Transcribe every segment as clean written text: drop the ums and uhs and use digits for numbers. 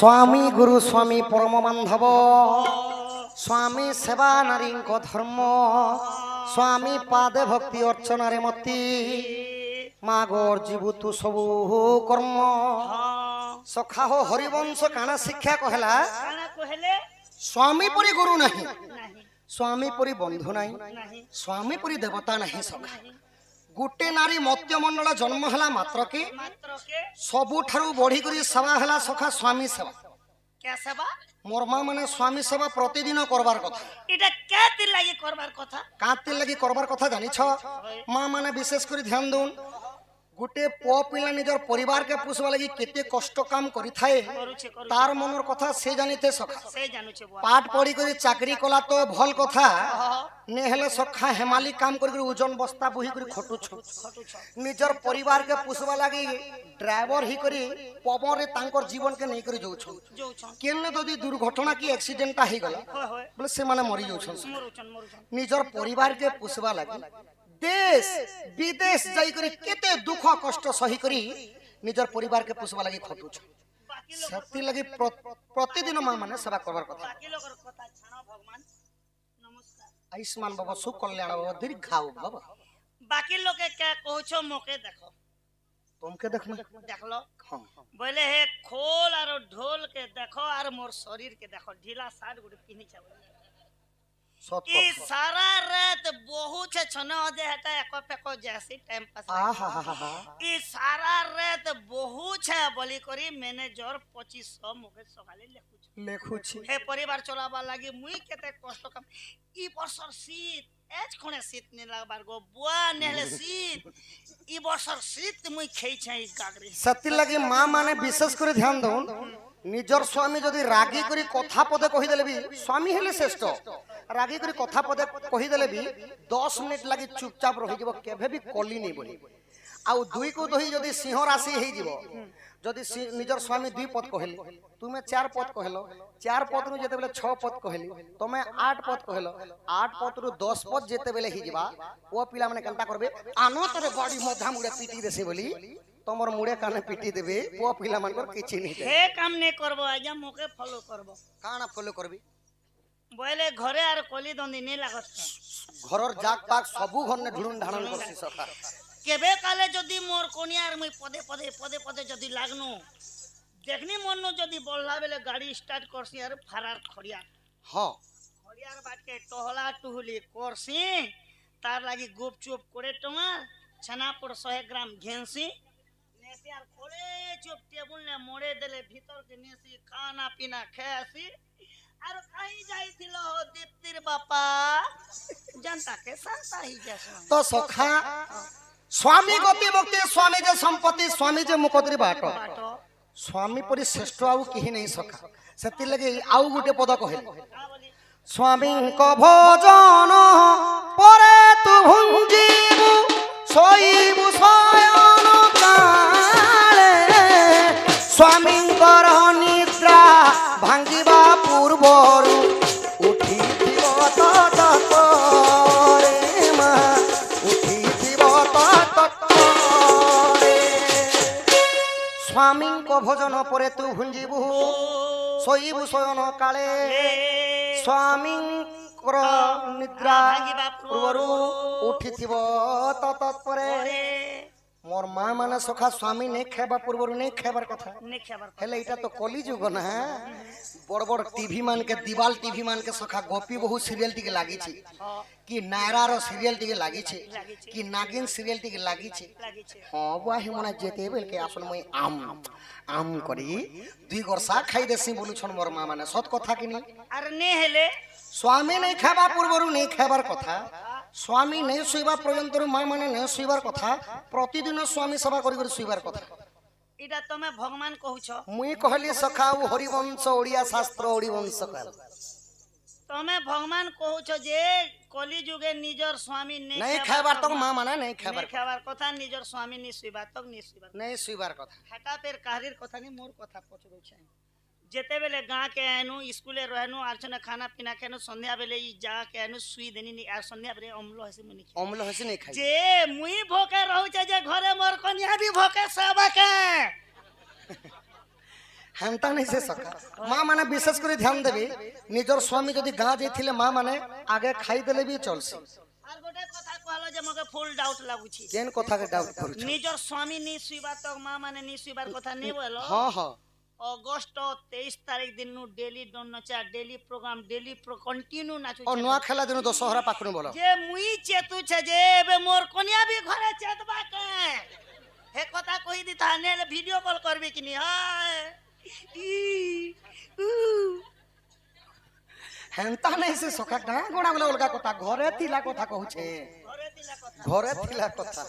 स्वामी गुरु स्वामी परम बांधव स्वामी सेवा नारी धर्म स्वामी पादे भक्ति अर्चना रे मती मागोर जीवु तु सबु कर्म सखा हो हरिवंश काना शिक्षा कहला स्वामी परी गुरु नहीं स्वामी परी बंधु नहीं स्वामी परी देवता नहीं सखा गोटे नारी मत्य मंडल जन्म हला मात्र के सबुठारु बढ़ी करी सेवा हला सखा स्वामी सेवा क्या सेवा मोर मां माने स्वामी सेवा प्रतिदिन करबार कथा इटा कातिर लागि करबार कथा कातिर लागि करबार कथा जानि छ मां माने विशेष करी ध्यान दोन गोटे पो पिला निजर परिवार के पुसवा लगी केते कष्ट काम करि थाए तार मनर कथा से जानिते सखा से जानु छे पाठ पढ़ी करी चाकरी कला तो भल कथा ने हेले सखा हेमाली काम करी ओजन बस्ता बोही करी खटु छ निजर परिवार के पुसवा लगी ड्राइवर ही करी पवन रे तांकर जीवन के नहीं करी जाउ छ केने जदी दुर्घटना की एक्सीडेंट ता ही गला बोले से माने मरि जाउ छ निजर परिवार के पुसवा लगी देश विदेश जाई करी केते दुख कष्ट सही करी निजर परिवार के पुसवा लगी खटु छ शक्ति लगी प्रतिदिन मां माने सेवा करबार कथा बाकी लोगर कथा छानो भगवान नमस्कार आयुष्मान बाबा सुख कल्याण बाबा दीर्घायु बाबा बाकी लोग के क्या कहू छो मोके देखो तुमके देखना देखलो हां बोले हे खोल और ढोल के देखो और मोर शरीर के देखो ढीला साड़ गुड पिनी छ सत ई सारा रात बहुत छे छनो जे हटा एको पेको जैसी टाइम पास ई सारा रात बहुत छे बोली करी मैनेजर 2500 मोके सकाले लेखु छी हे परिवार चलाबा लागि मुई केते कष्ट काम ई बर्षर शीत एज कोने शीत ने लागबार गो बुआ नेले शीत ई बर्षर शीत मुई खई छै गागरी सत्य लगी मां माने विशेष करे ध्यान दो निजर स्वामी जदी रागी करी कथा पदे कहि देले भी स्वामी हेले श्रेष्ठ रागी करी कथा पदे कहि देले भी 10 मिनिट लागि चुपचाप रहि जबो केभे भी कली नै बोली आ दुई को दही जदी सिंह राशि हे जीवो जदी निजर स्वामी दुई पद कहले तुमे 4 पद कहलो 4 पद नु जेते बेले 6 पद कहली तमे 8 पद कहलो 8 पद रु 10 पद जेते बेले हि जीवा ओ पिला माने कंटा करबे आनो तोरे बॉडी मधा मुडे पीटी देसे बोली तमर मुडे काने पीटी देबे ओ पिला मानकर किछि नै हे काम नै करबो आजा मोके फॉलो करबो काना फॉलो करबी बोले घरे आर कली दंदी नै लागत घरर जाग पाक सबु घर ने ढुडुन ढाणन करसी सखा केबे काले जदी मोर कोनियार मुई पदे पदे पदे पदे जदी लागनु देखनी मननो जदी बोलला बेले गाड़ी स्टार्ट करसी आर फरार खड़िया हां खड़ियार बाट के टहला टुहली करसी तार लागि गुपचुप करे टमा छनापुर 100 ग्राम घेंसी नेसी आर खोले चुप टेबुल ने मोड़े देले भीतर के नेसी खाना पीना खासी आर कहीं जाइथिलो दीप्तिर बापा जनता के संता ही जैसा तो सखा स्वामी गति मुक्ति स्वामी जे संपत्ति स्वामी जे मुकदरी बाट स्वामी परि श्रेष्ठ आउ केही नहीं सखा सेति लगे आउ गुटे पद कहले स्वामी को भोजन परे तु भुंजीबु सोईबु शयन काले स्वामी कर निद्रा भांगिबा पूर्वरु उठी दियो ततरे मा उठी दियो ततरे स्वामी को भोजन परे तु भुंजीबु सोईबु शयन काले स्वामी कर निद्रा पूर्वरु उठी दियो ततरे मोर मां माने सखा स्वामी नै खेबा पूर्वरु नै खेबार कथा नै खबर हेले इटा तो कली जुग ना बड़ बड़ टीवी मान के दीवाल टीवी मान के सखा गोपी बहु सीरियल टिके लागी छी कि नायरा रो सीरियल टिके लागी छी कि नागिन सीरियल टिके लागी छी हां बुआ हे मने जेते बेल के आसन मई आम आम करी दुई गरसा खाई देसी बोलु छन मोर मां माने सत कथा कि नै अरे ने हेले स्वामी नै खेबा पूर्वरु नै खेबार कथा स्वामी नै सुइबा पर्यंत मां माने नै सुइबार कथा प्रतिदिन स्वामी सेवा करी करी सुइबार कथा इटा तमे भगवान कहू छ मुई कहली सखाऊ हरिवंश ओडिया शास्त्र हरिवंश कर तमे भगवान कहू छ जे कली जुगे निजर स्वामी नहीं खाबार तक मां माने नहीं खाबार कथा निजर स्वामी नि सुइबा तक नि सुइबा नहीं सुइबार कथा हटा पेर काहिर कथा नि मोर कथा पचरो छै जेते बेले गां के आनु स्कूले रहनु आरचना खाना पीना केनु संध्या बेले ई जा के आनु सुई देनी नि आ संध्या बेले अम्ल हसे मुनि अम्ल हसे नहीं खाई जे मुई भोके रहू छै जे घरे मोर कन्या भी भोके सब के হেনতা নাই সে সখা মা মানে বিশেষ করে ধ্যান দেবে নিজর স্বামী যদি গাঁ যাইছিলে মা মানে আগে খাই দেলে বি চলছে আর গোটে কথা কহলো যে মকে ফুল ডাউট লাগুছি কেন কথাকে ডাউট করছ নিজর স্বামী নি শুইবার তো মা মানে নি শুইবার কথা নেই বলো হ্যাঁ হ্যাঁ অগস্ট 23 তারিখ দিন ডেলি ডনচা ডেলি প্রোগ্রাম ডেলি কন্টিনিউ নাচু ও নয়া খেলা দিন দশহরা পাখরু বলো যে মুই চেতুছে যে এবে মোর কনিয়া বি ঘরে চেতবা কে হে কথা কই দি তানে ভিডিও কল করবি কিনি হায় ই উ হেনতা নাই সে সখা গাঁ গোড়া বলে অলগা কথা ঘরে তিলা কথা কହୁছে ঘরে দিলা কথা ঘরে তিলা কথা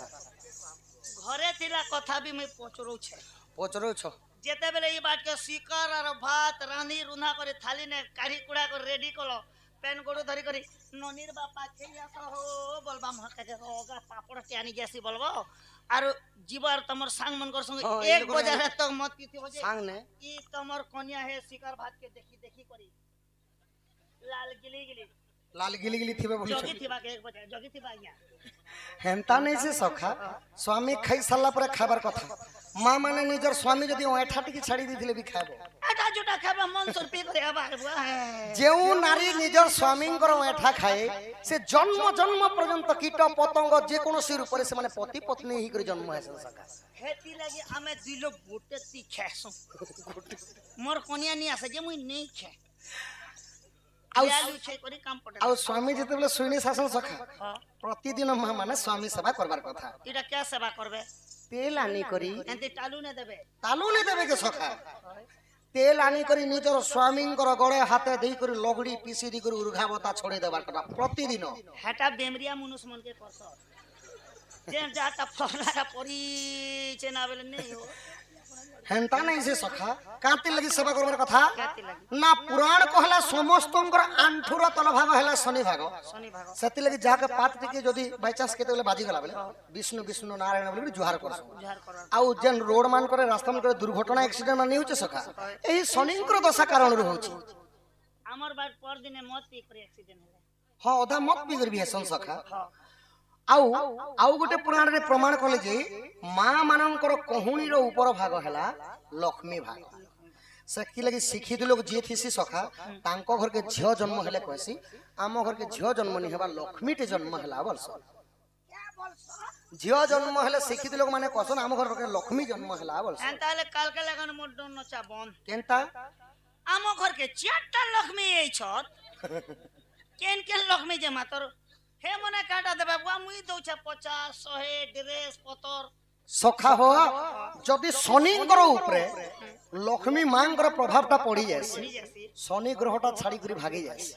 ঘরে দিলা কথা বি মুই পচরুছে পচরুছ যেতেবেলে এই বাটকে শিকর আর ভাত রাঁধি রুনা করে থালি নে কাঢ়ি কুড়া করে রেডি কলো পেন গড়ু ধরি করে ননির বাপা খেয়ে আস হো বলবা মহাকে হোগা পাপড় টিয়ানি গেছি বলবো আর জীবার তোমার সাং মন কর সঙ্গে হ্যাঁ, এক এগুলো বজারে তো মত পিতি हो जे সাংনে ই তোমার কনিয়া হে শিকর ভাত के देखी देखी करी लाल गिली गिली লাল গিলি গিলি থিবে বলছ जोगी थिबा के एक बजा जोगी थिबा या হেনতা নাই সে সখা স্বামী খাই সারলা পরে খাবার কথা মা মানে নিজর স্বামী যদি ওঠা টিকি ছাড়ি দিলে বি খাইব আটা জুটা খাবা মন সুর পি করে আবার যেউ নারী নিজর স্বামীঙ্কর ওঠা খায় সে জন্ম জন্ম পর্যন্ত কীট পতঙ্গ যে কোনসি রূপরে সে মানে পতি পত্নী হি করে জন্ম হেসে সকা হেতি লাগি আমি দুই লোক গোটে তি খেসু মোর কনিয়া নি আছে যে মুই নেই খে আউ আলু ছে করি কাম পড়ে আউ স্বামী যেতেবেলে শুইনি শাসন সখা হ্যাঁ প্রতিদিন মা মানে স্বামী সেবা করবার কথা এটা কে সেবা করবে তেল আনি করি এতে টালু নে দেবে তালু নে দেবে কে সখা তেল আনি করি নিজর স্বামীঙ্কর গড়ে হাতে দেই করি লগড়ি পিসি দি করি উর্ঘাবতা ছড়ে দেবার কথা প্রতিদিন হেটা বেমরিয়া মনুষ মন কে করছ যে যাটা ফলাটা পরিছে না বলে নেই हो হেনতা নাই সে সখা কাঁতি লাগি সেবা করবার কথা কাতি লাগি না পুরাণ কহলা সমস্তঙ্কর আণ্ঠুর তলভাগ হেলা শনি ভাগ শনি ভাগ সেতি লাগি যাকে পাত টিকে যদি বাই চান্স কেতে বাজি গলা বলে বিষ্ণু বিষ্ণু নারায়ণ বলে জুহার করছ উজার করার আউ যেন রোড মান করে রাস্তা মান করে দুর্ঘটনা অ্যাক্সিডেন্ট মানে হচ্ছে সখা এই শনিঙ্কর দশা কারণରୁ হচ্ছে আমার বাদ পর দিনে মত পি করে অ্যাক্সিডেন্ট হলে হ্যাঁ অধা মত পি করবি হেসন সখা হ্যাঁ আউ আউ গোটে পুরাণরে প্রমাণ কলে যে মা মানଙ୍କର কহুণীର ଉପର ଭାଗ ହେଲା ଲକ୍ଷ୍ମୀ ଭାଗ ସେକି ଲାଗି ଶିକ୍ଷିତ ଲୋକ ଯିଏ ଥିସି ସଖା ତାଙ୍କ ଘରକେ ଝିଅ ଜନ୍ମ ହେଲେ କହେସି ଆମ ଘରକେ ଝିଅ ଜନ୍ମ ନି ହେବା ଲକ୍ଷ୍ମୀଟେ ଜନ୍ମ ହେଲା ବଲସ क्या बोलছ ଝିଅ ଜନ୍ମ ହେଲେ ଶିକ୍ଷିତ ଲୋକ ମାନେ କହସନ୍ ଆମ ଘରକେ ଲକ୍ଷ୍ମୀ ଜନ୍ମ ହେଲା ବଲସ এন তাহলে কালকে লাগান মোর ডন নচা বন କେନ୍ତା আম ঘরকে চারটা লক্ষ্মী এই ছত কেন কেন লক্ষ্মী যে মাতর হে মনে কাটা দেবে বুয়া মুই দউছে 50 100 ড্রেস পতর ସଖା ହୋ ଯଦି ଶନିଙ୍କର ଉପରେ ଲକ୍ଷ୍ମୀ ମାଙ୍କର ପ୍ରଭାବଟା ପଡି ଯାଇସି পড়ি যাসি ଶନି ଗ୍ରହଟା ଛାଡି କରି ଭାଗି ଯାଇସି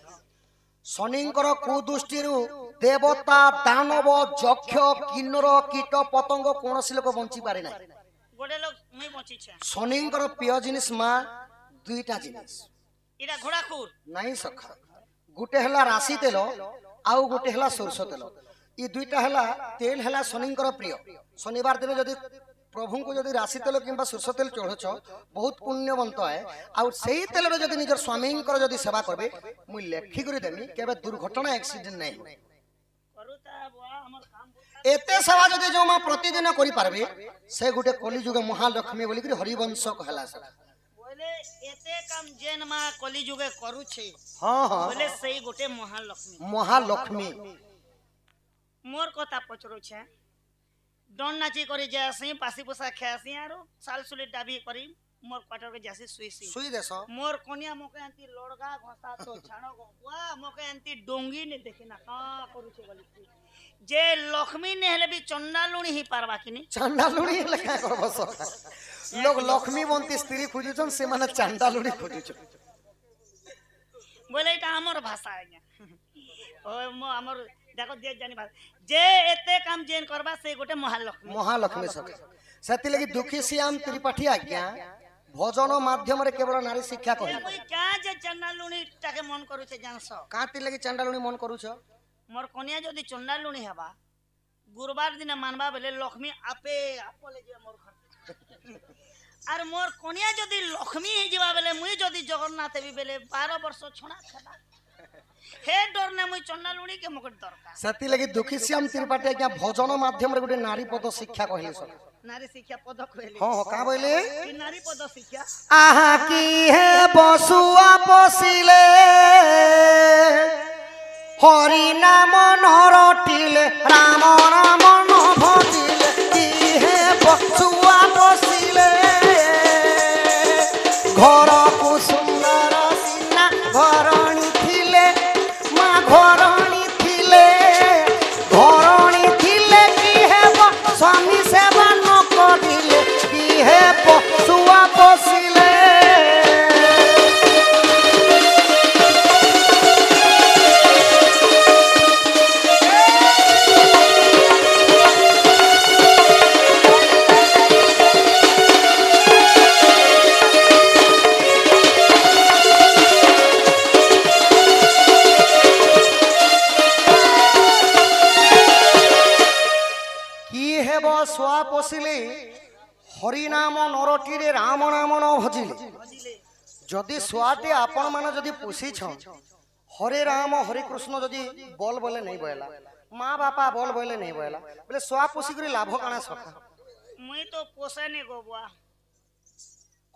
ଶନିଙ୍କର କୁଦୃଷ୍ଟିରୁ ଦେବତା ଦାନବ ଯକ୍ଷ କିନ୍ନର କୀଟ ପତଙ୍ଗ କୌଣସି ଲୋକ ବଞ୍ଚି ପାରେ ନାହିଁ গোটে লোক মুই বচিছে ଶନିଙ୍କର ପ୍ରିୟ ଜିନିଷ ମା ଦୁଇଟା ଜିନିଷ এটা ঘোড়া খুর ନାଇଁ ସଖା ଗୋଟେ ହେଲା ରାଶି ତେଲ ଆଉ ଗୋଟେ ହେଲା ସୋରିଷ ତେଲ ଇ ଦୁଇଟା ହେଲା ତେଲ ହେଲା ଶନିଙ୍କର ପ୍ରିୟ ଶନିବାର ଦିନ ଯଦି ପ୍ରଭୁଙ୍କୁ ଯଦି ରାଶି ତେଲ କିମ୍ବା ସୋରିଷ ତେଲ ଚଢୁଛ ବହୁତ ପୁଣ୍ୟବନ୍ତ ହେ ଆଉ ସେଇ ତେଲରେ ଯଦି ନିଜର ସ୍ୱାମୀଙ୍କର ଯଦି ସେବା କରିବେ ମୁଁ ଲେଖିକରି ଦେମି କେବେ ଦୁର୍ଘଟଣା ଆକ୍ସିଡେଣ୍ଟ ନାହିଁ କରୁতা বুয়া আমার কাম ଏତେ ସେବା ଯଦି ଯୋଉ ମା ପ୍ରତିଦିନ କରିପାରିବେ ସେ ଗୋଟେ କଲିଯୁଗ ମହାଲକ୍ଷ୍ମୀ ବୋଲିକିରି ହରିବଂଶ କହେଲା ସେଟା বলে এতে কাম জেন মা কলি যুগে করুছে ହଁ ହଁ বলে সেই গোটে মহালক্ষ্মী ମହାଲକ୍ଷ୍ମୀ মোর কথা পচরুছে ডন নাচি করে যাসি পাসি পোসা খেয়াসি আর সালসুলি ডাবি করি মোর কোয়ার্টারকে যাসি শুইছি শুই দেশ মোর কনিয়া মোকে আনতি লড়গা ঘষা তো ছাড়ো গো বুয়া মোকে আনতি ডঙ্গি নে দেখি না কা করুছে বলি যে লক্ষ্মী নে হেলে বি চন্ডালুনি হি পারবা কিনি ଚାଣ୍ଡାଲୁଣି ହେଲେ କାଁ କରବ ସଖା ଲୋକ ଲକ୍ଷ୍ମୀ ବନ୍ତି ସ୍ତ୍ରୀ ଖୋଜୁଛନ୍ ସେମାନେ ଚାଣ୍ଡାଲୁଣି ଖୋଜୁଛନ୍ বলে এটা আমার ভাষা আজ্ঞা ও মো আমার দেখো যে জানি ভাষা যে এতে কাম জেন করবা সে গোটে মহালক্ষ্মী ମହାଲକ୍ଷ୍ମୀ ସଖା ସେଥିଲାଗି ଦୁଃଖୀ ଶ୍ୟାମ ତ୍ରିପାଠୀ ଆଜ୍ଞା ଭଜନ ମାଧ୍ୟମରେ କେବଳ ନାରୀ ଶିକ୍ଷା କହିଲେ মুই কা যে চন্ডালুনি টাকে মন করুছে জানছ କାନ୍ତି ଲାଗି ଚାଣ୍ଡାଲୁଣି ମନ କରୁଛ মোর কনিয়া যদি চন্ডালুনি হবা গুরুবার দিনে মানবা বেলে লক্ষ্মী আপে আপলে যে মোর ঘর আর মোর কনিয়া যদি লক্ষ্মী হয়ে যাবা বেলে মুই যদি জগন্নাথ হেবি বেলে 12 বর্ষ ছড়া খাবা হে ডর না মুই চন্ডালুনি কে মোকে দরকার ସେଥିଲାଗି ଦୁଃଖୀ ଶ୍ୟାମ ତ୍ରିପାଠୀ ଆଜ୍ଞା ଭଜନ ମାଧ୍ୟମରେ ଗୋଟେ ନାରୀ ପଦ ଶିକ୍ଷା କହିଲେ ସଖା नारी शिक्षा पद कहले हाँ हाँ का बोले कि नारी पद शिक्षा आहा की हे बसुआ बसिले हरि नाम नरटिले राम राम न भजिले की हे बसुआ बसिले घर को सुंदर सीना घरणी थिले मा घरणी थिले की हे स्वामी सेवा न करिले की हे बसुआ बसिले শুয়া পশিলে হরিনাম নরটিরে রাম নাম ন ভজিলে যদি শুয়াটি আপন মানে যদি পুষিছ হরে রাম হরে কৃষ্ণ যদি বল বলে নেই বয়লা মা বাপা বল বলে নেই বয়লা বলে শুয়া পুষি করে লাভ কাଣା সখা মুই তো পোষানে গো বুয়া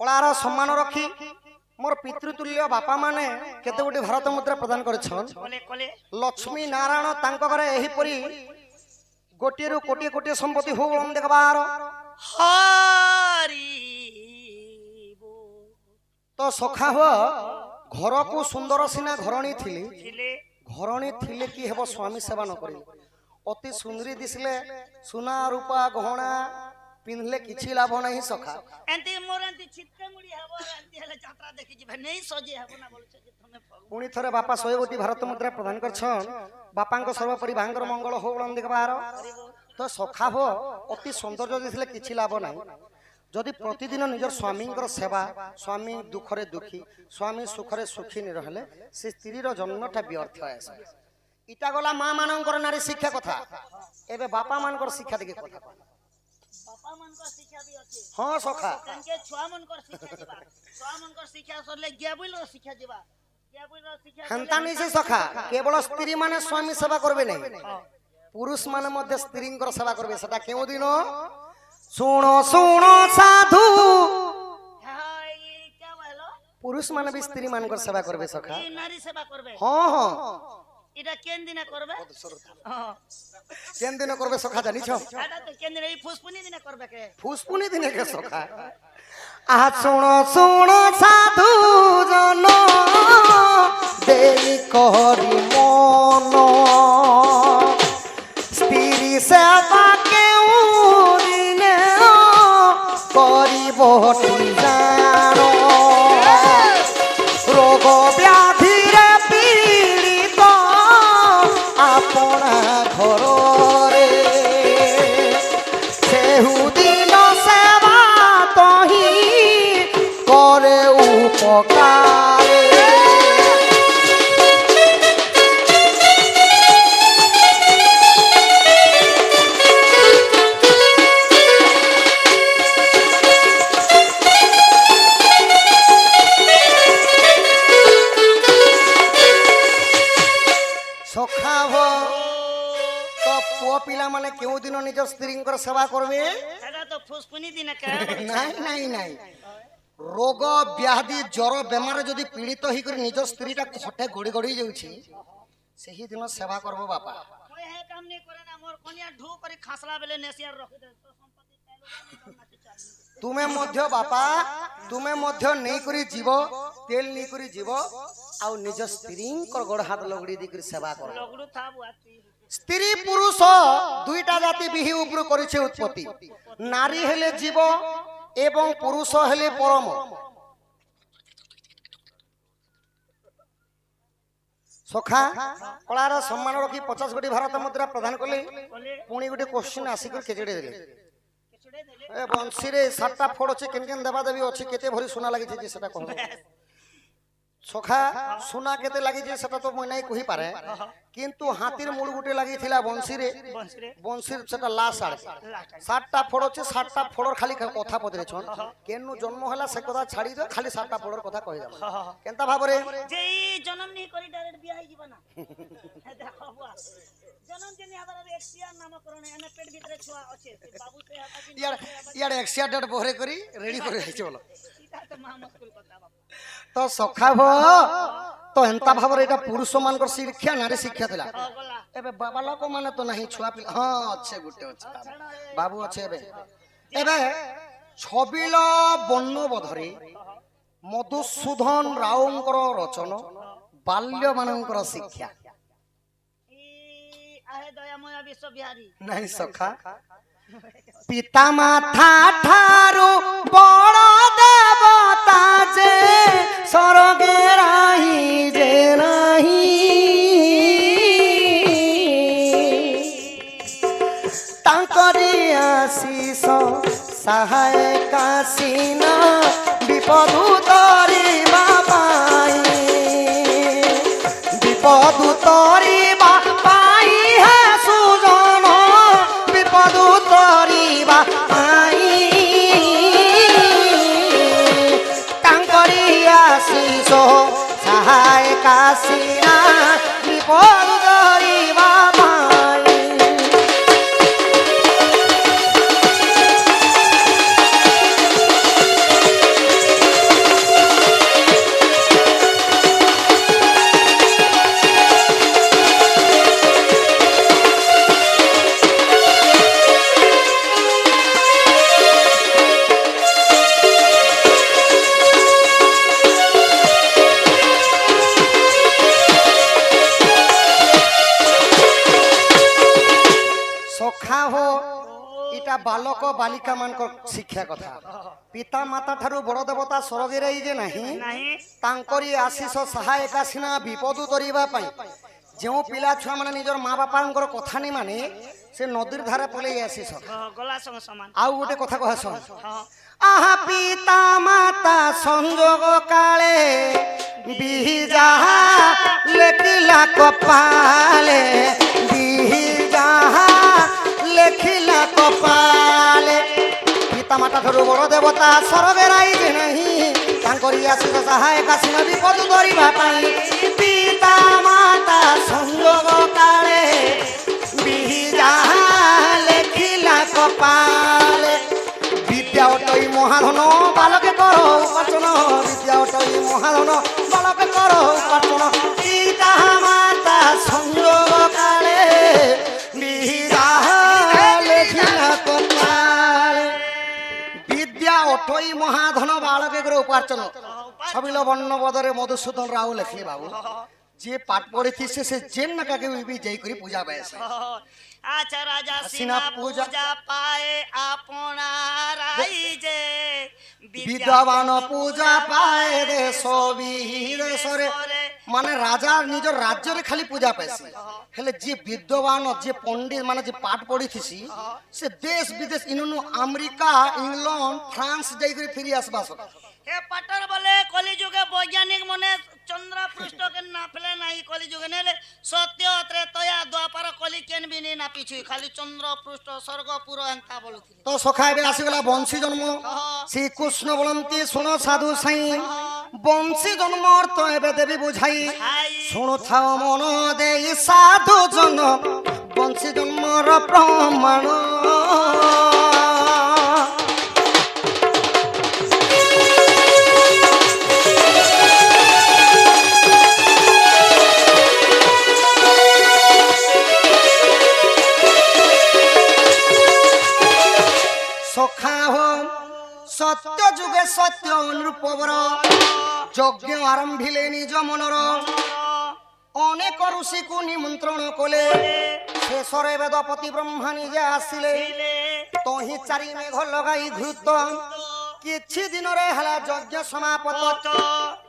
কলার সম্মান রক্ষি মোর পিতৃতুল্য বাপা মানে কেতে গোটি ভারত মুদ্রা প্রদান করেছন কলে কলে লক্ষ্মী নারায়ণ তাঙ্ক ঘরে এহিপরি গোটিয়ে কোটিয়ে কোটিয়ে সম্পত্তি হো দেখবার হরি তো সখা হো ঘরকু সুন্দর সিনা ঘরণী থিলি ছিলে ঘরণী থিলে কি হেব স্বামী সেবা ন করি অতি সুন্দরী দিসলে সোনা রূপা গহনা পিনলে কিছু লাভ নাই সখা এন্তি মোর এন্তি চিত্তে মুড়ি হবো এন্তি হেলে যাত্রা দেখি যিবে নেই সজে হবো না বলছে যে তুমি পুনি থরে বাপা 100 কোটি ভারত মুদ্রা প্রদান করছন বাপাঙ্ক সর্বোপরি ভাঙ্গর মঙ্গল হো বলন দেখবার তো সখা হো অতি সৌন্দর্য দিসলে কিছু লাভ নাই যদি প্রতিদিন নিজের স্বামীঙ্কর সেবা স্বামী দুঃখরে দুঃখী স্বামী সুখরে সুখী নি রহলে সে স্ত্রীর জন্মটা ব্যর্থ আসে ইটা গলা মা মানঙ্কর নারী শিক্ষা কথা এবে বাপা মানকর শিক্ষা দিকে কথা কয় বাপা মানকর শিক্ষা দি আছে হ্যাঁ সখা কানকে ছুয়া মানকর শিক্ষা দিবা ছুয়া মানকর শিক্ষা সরলে গিয়া বইলো শিক্ষা দিবা গিয়া বইলো শিক্ষা হেন্তা নিছে সখা কেবল স্ত্রী মানে স্বামী সেবা করবে নাই পুরুষ মানে মধ্যে স্ত্রীঙ্কর সেবা করবে সেটা কেউ দিন শুনো শুনো সাধু হ্যাঁ এই কে বলো পুরুষ মানে বি স্ত্রী মানকর সেবা করবে সখা এই নারী সেবা করবে হ্যাঁ হ্যাঁ এটা কেন দিনে করবে হ্যাঁ কেন দিন করবে সখা জানিছ এটা তো কেন দিনে এই ফুসপুনি দিনে করবে কে ফুসপুনি দিনে কে সখা আহা শুনো শুনো সাধু জন দেই করি মন স্ত্রী সেবা কেউ দিনে করিব জান রোগ ব্যাধিরে পীড়িত আপনা ঘরে সেহুদিন সেবা তহি করে উপকারে সখা হো তো পুଅ ପିଲାମାନେ କେଉଁ ଦିନ ନିଜ ସ୍ତ୍ରୀଙ୍କର ସେବା କରିବେ এটা তো ফুসপুনি দিনে কে ନାଇଁ ନାଇଁ ନାଇଁ ରୋଗ ବ୍ୟାଧି ଜ୍ୱର ବେମାର ଯଦି ପୀଡ଼ିତ ହେଇକରି ନିଜ ସ୍ତ୍ରୀଟା ଖଟେ ଗଡ଼ି ଗଡ଼ି ଯାଉଛି ସେହି ଦିନ ସେବା କରିବ ବାପା ওই হে কাম নি করে না মোর কনিয়া ঢু করে খাসলা বেলে নেসিয়ার রখি দে তো সম্পত্তি চাইলো ତୁମେ ମଧ୍ୟ ବାପା ତୁମେ ମଧ୍ୟ ନେଇକରି ଯିବ ତେଲ ନେଇକରି ଯିବ ଆଉ ନିଜ ସ୍ତ୍ରୀଙ୍କର ଗୋଡ଼ ହାତ ଲଗଡ଼ି ଦେଇକରି ସେବା କର লগড়ু থাবু আতি ସ୍ତ୍ରୀ ପୁରୁଷ ଦୁଇଟା ଜାତି ବିହି ଉପରୁ କରିছে ଉତ୍ପତ୍ତି ନାରୀ ହେଲେ ଜୀବ ଏବଂ ପୁରୁଷ ହେଲେ ପରମ ସଖା କଳାର ସମ୍ମାନ ରଖି 50 କୋଟି ଭାରତ ମୁଦ୍ରା ପ୍ରଦାନ କଲେ বলে ପୁଣି ଗୋଟେ କ୍ୱେଶ୍ଚିନ୍ ଆସିକରି କେଚେଡ଼ି ଦେଲେ কিছুড়ে দিলে ଏ ବଂଶୀରେ 7ଟା ଫୋଡ଼ ଅଛି କେନ୍ କେନ୍ ଦେବା ଦେବୀ ଅଛି କେତେ ଭରି ସୁନା ଲାଗିଛି ଯେ ସେଟା କହ ସଖା ସୁନା କେତେ ଲାଗିଛି ସେଟା ତ ମୁଇଁ ନାଇଁ କହି ପାରେ କିନ୍ତୁ ହାତୀର ମୂଳ ଗୋଟେ ଲାଗିଥିଲା ବଂଶୀରେ বংশরে বংশীর সেটা লাশ আড়ে 7টা ফোড় আছে 7টা ফোড়র খালি কথা পদরেছন কেনু জন্ম হলা সে কথা ছাড়ি দে খালি 7টা ফোড়র কথা কই দাও কেনতা ভাবরে যে এই জন্ম নি করে ডাইরেক্ট বিয়া হই যাব না দেখো বুয়া ଜନମଦିନ ହେବାର ଏକ୍ସିଆ ନାମକରଣ ଏନେ ପେଟ ଭିତରେ ଛୁଆ ଅଛି ବାବୁ ସେ ହେବା କି ইয়ার এক্সিডেন্ট বহরে করি রেডি করে আইছে বলো এটা তো মা মুশকিল কথা বাবা তো সখাব তো এন্তা ভাବରେ এটা পুরুষ ମାନଙ୍କର শিক্ষা নারী শিক্ষা ଥିଲା গলা এবে বাবা লোক মানে তো ନାହିଁ ଛୁଆ ପିଲା ହଁ ଅଛି ଗୋଟେ ଅଛି ବାବୁ ଅଛି ଏବେ ଏବେ ଛବିଳ ବନବୋଧରେ ମଧୁସୂଦନ ରାଓଙ୍କର ରଚନା ବାଲ୍ୟ ମାନଙ୍କର ଶିକ୍ଷା ଇ ଆହେ ଦୟାମୟ ବିଶ୍ୱ ବିହାରୀ ନାହିଁ ସଖା ପିତା ମାତା ଠାରୁ ବଡ଼ ଦେବତା ଯେ ସ୍ୱର୍ଗେ ରାହି ଯେ ନାହିଁ ତାଙ୍କରି ଆଶିଷ ସହାୟକା ସିନ ବିପଦୁ ତରିବା ପାଇଁ ବିପଦୁ ତରିବା ପାଇଁ ହେ ସୁଜନ ବିପଦୁ ତରିବା ପାଇଁ ତାଙ୍କରି ଆଶିଷ ସହାୟକା ସିନ ବିପଦୁ ତରିବା ପାଇଁ সখা হো এটা বালক বালিকা ମାନଙ୍କ শিক্ষা কথা পিতা মাতা ঠাରୁ বড় দেবতা স্বর্গের যে ନାହିଁ ନାହିଁ ତାଙ୍କରି ଆଶିଷ ସହାୟକା ସିନା ବିପଦ ତରିବା ପାଇଁ ଯେଉଁ ପିଲା ଛୁଆ ମାନେ ନିଜର ମା ବାପାଙ୍କର କଥା ନି ମାନେ ସେ ନଦୀର ଧାରେ ପଳେଇ ଆସିଛ ଗଲା ସଙ୍ଗ ସମାନ ଆଉ ଗୋଟେ କଥା କହସ ହଁ ଆହା ପିତା ମାତା ସଂଯୋଗ କାଳେ ବିଜା ଲେଖିଲା କପାলে ବିଜା ଲେଖିଲା କପାলে ପିତା ମାତା ଠାରୁ ବଡ଼ ଦେବତା ସ୍ୱର୍ଗେ ରାଇ ଯେ ନାହିଁ ତାଙ୍କରି ଆଶିଷ ସହାୟକା ସିନ ବିପଦ ଧରିବା ପାଇଁ ପିତା ମାତା ସଂଯୋଗ କାଳେ ବିଜା ଲେଖିଲା କପାলে বিদ্যা অটই মহাধন বালকে কর উপার্জন বিদ্যা অটই মহাধন বালকে কর উপার্জন পিতা মাতা সংযোগ কালে বিদ্যা লেখিলা কপালে বিদ্যা অটই মহাধন বালকে কর উপার্জন ছবিল বর্ণবদরে মধুসূদন রাও লেখলি বাবু যে পাঠ পড়িথিসে সে যেন না কাকে বি যাই করি পূজা পাইছে আচ্ছা রাজা সিনা সিনা পূজা পূজা পায়ে আপনার আইজে বিদ্যাবান পূজা পায় দেশ বিদেশরে মানে রাজা নিজের রাজ্যরে খালি পূজা পাইছে হেলে যে বিদ্যবান যে পণ্ডিত মানে যে পাঠ পড়িথিসি সে দেশ বিদেশ ইনু আমেরিকা ইংল্যান্ড ফ্রান্স যাই করে ফিরি আসবা সব হে পটর বলে কলিযুগে বৈজ্ঞানিক মনে চন্দ্র পৃষ্ঠ কে নাপলে নাই কলিযুগে নেলে সত্য ত্রেতয়া দ্বাপর কলি কেন বি নি নাপিছু খালি চন্দ্র পৃষ্ঠ স্বর্গপুর এন্তা বলুথিলে তো সখা এবে আসিগলা বংশী জন্ম শ্রীকৃষ্ণ বলন্তি শুণ সাধু সাই বংশী জন্ম অর্থ এবে দেবী বুঝাই হাই শুণুথাও মন দেই সাধু জন বংশী জন্মর প্রমাণ সখা হো সত্য যুগে সত্য অনুরূপবর যজ্ঞ আরম্ভিলে নিজ মনর অনেক ঋষিকু নিমন্ত্রণ কলে শেষরে বেদপতি ব্রহ্মা নিজে আসিলে তহি চারি মেঘ লগাই ধৃত କିଛି ଦିନରେ ହେଲା ଯଜ୍ଞ ସମାପତ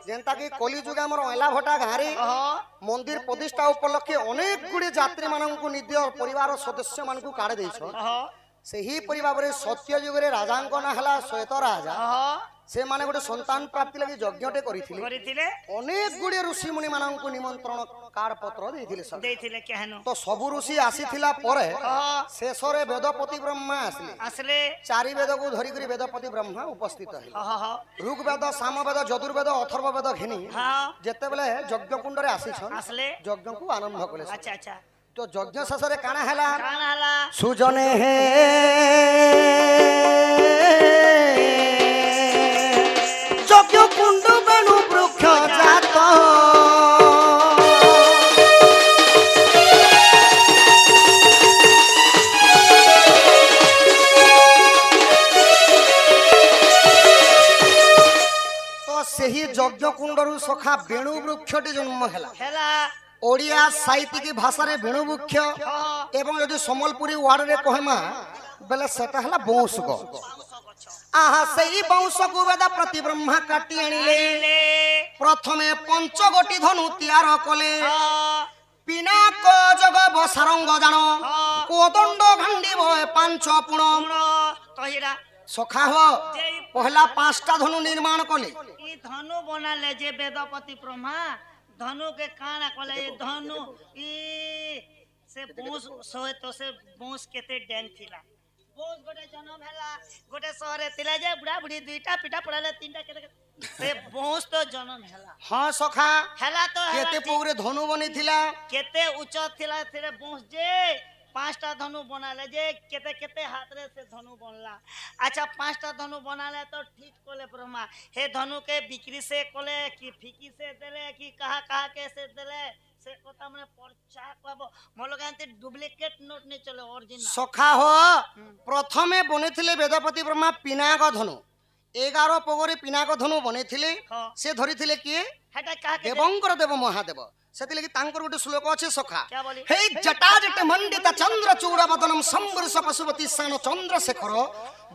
ଯେନ୍ତା କି କଲି ଯୁଗ ଆମର ଅଇଲା ଭଟା ଗାଁରେ ମନ୍ଦିର ପ୍ରତିଷ୍ଠା ଉପଲକ୍ଷେ ଅନେକ ଗୁଡ଼ିଏ ଯାତ୍ରୀ ମାନଙ୍କୁ ନିଜ ପରିବାର ସଦସ୍ୟ ମାନଙ୍କୁ କାଢି ଦେଇଛ ସେହିପରି ଭାବରେ ସତ୍ୟ ଯୁଗରେ ରାଜାଙ୍କ ନାଁ ହେଲା ଶ୍ଵେତ ରାଜା ସେମାନେ ଗୋଟେ ସନ୍ତାନ ପ୍ରାପ୍ତି ଲାଗି ଯଜ୍ଞଟେ କରିଥିଲେ କରିଥିଲେ ଅନେକ ଗୁଡ଼ିଏ ଋଷି ମୁନି ମାନଙ୍କୁ ନିମନ୍ତ୍ରଣ କାର୍ଡ ପତ୍ର ଦେଇଥିଲେ ସବୁ ଦେଇଥିଲେ କେହନ ତ ସବୁ ଋଷି ଆସିଥିଲା ପରେ ଶେଷରେ ବେଦପତି ବ୍ରହ୍ମା ଆସିଲେ আসলে ଚାରି ବେଦକୁ ଧରିକରି ବେଦପତି ବ୍ରହ୍ମା ଉପସ୍ଥିତ ହେଲେ ଋଗ୍ବେଦ ସାମବେଦ ଯଜୁର୍ବେଦ ଅଥର୍ବ ବେଦ ଘେନି হ্যাঁ ଯେତେବେଳେ ଯଜ୍ଞ କୁଣ୍ଡରେ ଆସିଛନ୍ আসলে ଯଜ୍ଞକୁ ଆରମ୍ଭ କଲେ আচ্ছা আচ্ছা ତ তো যজ্ঞ শেষে কাଣା হেলা কাণ ହେଲା সুজনে হে যজ্ঞ কুণ্ড বেণু বৃক্ষ জাত তো ସେହି ଯଜ୍ଞ କୁଣ୍ଡରୁ ସଖା ବେଣୁ ବୃକ୍ଷଟି ଜନ୍ମ ହେଲା ହେଲା ଓଡ଼ିଆ ସାହିତ୍ୟିକ ଭାଷାରେ ବେଣୁ ବୃକ୍ଷ ଏବଂ ଯଦି ସମ୍ବଲପୁରୀ ୱାର୍ଡରେ କହିମା ବେଲେ ସେଟା ହେଲା ବଉଁଶକ ଆହା ସେଇ ବଉଁଶକୁ ବେଦ ପ୍ରତି ବ୍ରହ୍ମା କାଟି ଆଣିଲେ ପ୍ରଥମେ ପଞ୍ଚଗୋଟି ଧନୁ ତିଆର କଲେ ପିନାକ ଜଗ ବସାରଙ୍ଗ ଜାଣ କୋଦଣ୍ଡ ଘାଣ୍ଡିବ ପାଞ୍ଚ ପୁଣ ତହିରା ସଖା ହ ପହଲା 5ଟା ଧନୁ ନିର୍ମାଣ କଲେ ଇ ଧନୁ ବନାଲେ ଯେ ବେଦପତି ବ୍ରହ୍ମା ଧନୁ के काना कले ये धनु इ से बोस सोए तो से बोस केते डैंग थिला बोस गोटे जन्म हैला गोटे शहर थिला जे बुढ़ा बुढ़ी दुईटा पिटा पड़ाले तीनटा केते से बोस तो जन्म हैला ହଁ ସଖା हैला तो କେତେ ପଉରେ ଧନୁ ବନିଥିଲା केते उच्च थिला तेरे बोस जे 5टा धनु बनाले जे केते केते हाथ रे से धनु बनला अच्छा 5टा धनु बनाले तो ठीक कोले ब्रह्मा हे धनु के बिक्री से कोले कि फिकी से देले कि कहा कहा के से देले से कोता मने परचा कहबो मोलगांती डुप्लीकेट नोट नहीं चले ओरिजिनल ସଖା ହ ପ୍ରଥମେ ବନେଇଥିଲେ ବେଦପତି ବ୍ରହ୍ମା ପିନାକ ଧନୁ 11 ପଗରେ ପିନାକ ଧନୁ ବନେଇଥିଲେ ହଁ। ସେ ଧରିଥିଲେ କିଏ हेटा कहा के ଦେବଙ୍କର ଦେବ ମହାଦେବ ସେଥିଲାଗି ତାଙ୍କର ଗୋଟେ ଶ୍ଲୋକ ଅଛି ସଖା क्या बोली हे ଜଟାଜଟ ମଣ୍ଡିତ ଚନ୍ଦ୍ର ଚୂଡ଼ବଦନମ ସମ୍ବୃଷ ପଶୁପତି ସ୍ଥାନ ଚନ୍ଦ୍ରଶେଖର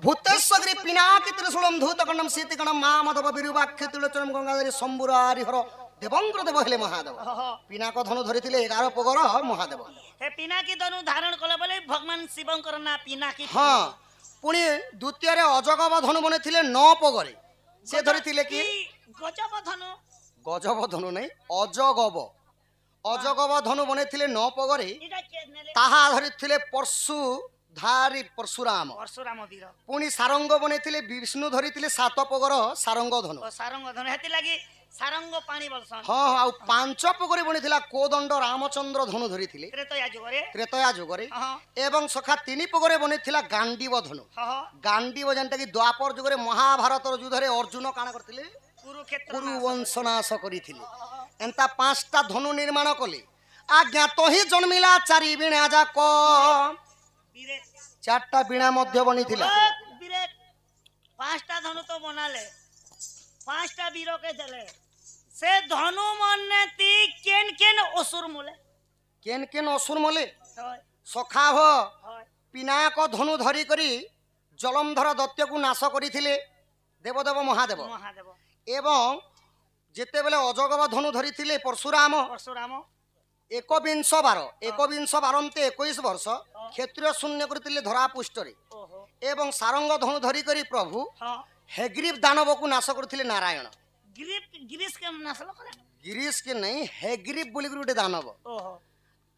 ଭୂତେଶ୍ୱଗିରି ପିନାକି ତ୍ରିଶୂଳମ୍ ଧୂତକଣ୍ଡମ ଶୀତିକଣ୍ଡମ ମାମଦବ ବିରୁବାକ୍ଷ ତୁଳଚରମ ଗଙ୍ଗାଧରି ସମ୍ବୁର ହରିହର ଦେବଙ୍କର ଦେବ ହେଲେ ମହାଦେବ हो ପିନାକ ଧନୁ ଧରିଥିଲେ 11 ପଗର ମହାଦେବ हे पिना की धनु धारण कले बोले भगवान शिवंकर ना पिना की ହଁ ପୁଣି ଦ୍ୱିତୀୟରେ ଅଜଗବ ଧନୁ ବନେଇଥିଲେ 9 ପଗରେ ସେ ଧରିଥିଲେ କି गजब धनु ଗଜବ ଧନୁ ନାହିଁ ଅଜଗବ ଧନୁ ବନେଇଥିଲେ 9 ପଗରେ इटा के नेले ତାହା ଧରିଥିଲେ ପରଶୁଧାରୀ ପରଶୁରାମ परशुराम वीर ପୁଣି ସାରଙ୍ଗ ବନେଇଥିଲେ ବିଷ୍ଣୁ ଧରିଥିଲେ 7 ପଗର ସାରଙ୍ଗ ଧନୁ ଓ ସାରଙ୍ଗ ଧନ ହେତି ଲାଗି ସାରଙ୍ଗ ପାଣି ବଲସନ ହଁ ଆଉ 5 ପଗରେ ବନେଇଥିଲା କୋଦଣ୍ଡ ରାମଚନ୍ଦ୍ର ଧନୁ ଧରିଥିଲେ ତ୍ରେତୟା ଯୁଗରେ ତ୍ରେତୟା ଯୁଗରେ ହଁ ଏବଂ ସଖା 3 ପଗରେ ବନେଇଥିଲା ଗାଣ୍ଡିବ ଧନୁ ହଁ ଗାଣ୍ଡିବ ଯେନ୍ଟା କି ଦ୍ୱାପର ଯୁଗରେ ମହାଭାରତର ଯୁଦ୍ଧରେ ଅର୍ଜୁନ କାଣା କରିଥିଲେ କୁରୁକ୍ଷେତ୍ର କୁରୁ ବଂଶନାଶ କରିଥିଲେ ଏନ୍ତା 5ଟା ଧନୁ ନିର୍ମାଣ କଲେ ଆଜ୍ଞା ତହିଁ ଜନ୍ମିଲା 4 ବିଣା ଯାକ ବୀରେ 4ଟା ବିଣା ମଧ୍ୟ ବନିଥିଲା ବୀରେ 5ଟା ଧନୁ ତ ବନାଲେ 5ଟା ବୀର के ଦେଲେ ସେ ଧନୁ ମନେ ତି କେନ କେନ ଅସୁର ମୁଲେ କେନ୍ କେନ୍ ଅସୁର ମଲେ হয় ସଖା ହ হয় ପିନାକ ଧନୁ ଧରି କରି ଜଳନ୍ଧର ଦୈତ୍ୟକୁ ନାଶ କରିଥିଲେ ଦେବଦେବ ମହାଦେବ ମହାଦେବ ଏବଂ ଯେତେବେଳେ ଅଜଗବ ଧନୁ ଧରିଥିଲେ ପରଶୁରାମ ପରଶୁରାମ एकविंश बारंते 21 वर्ष क्षत्रिय शून्य करथिले धरा पृष्ठरे ओहो एवं सारंग धनु धरी करी प्रभु हां हेग्रीव दानव को नाश करथिले नारायण गिरीश के नासलो करे गिरीश के नहीं हेग्रीव बोली गुटे दानव ओहो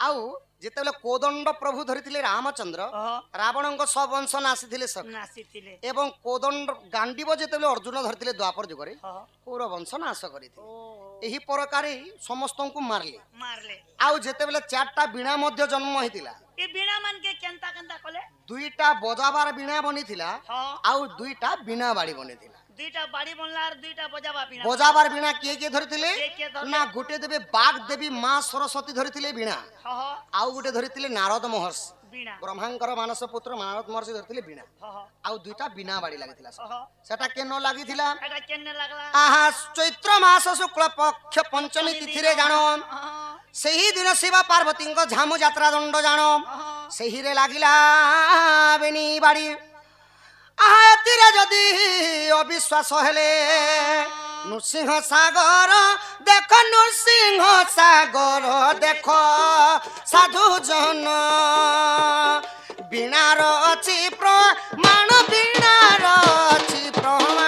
आउ जेतेबेले कोदंड प्रभु धरिथिले रामचंद्र ओहो रावणଙ୍କ सब वंश नासिथिले सब नासिथिले एवं कोदंड गांडीव जेतेबेले अर्जुन धरिथिले द्वापर जुगरे हां कौर वंश नाश करिथिले ओहो एही प्रकारे समस्तଙ୍କୁ मारले मारले आउ जेतेबेले 4टा बीणा मध्य जन्म होइतिला ए बीणा मान के केनता केनता कले 2टा बजाबार बीणा बनिथिला हां आउ 2टा बीणा बाड़ी बनिथिला दुईटा बाड़ी बनला और दुईटा बजाबा बीणा बजाबार बीणा किए धरिथिले किए धरले? ना गुटे देबे बाग देवी मां सरस्वती धरिथिले बीणा हां हां आउ गुटे धरिथिले नारद महर्षि बीणा ब्रह्मांकर मानस पुत्र नारद महर्षि धरिथिले बीणा हां हां आउ 2टा बीणा बाड़ी लागिथिला हां सेटा के न लागिथिला एटा केने लागला आहा चैत्र मास शुक्ल पक्ष पंचमी तिथि रे जाnon हां सेही दिन शिव पार्वती झामु यात्रा दंड जान हां सेही रे लागिला बेनी बाड़ी आहातीरे जदि अविश्वास हेले नृसिंह सागर देख नृसिंह सागर देख साधु जन बीणार अछि प्रमाण बीणार अछि प्रमाण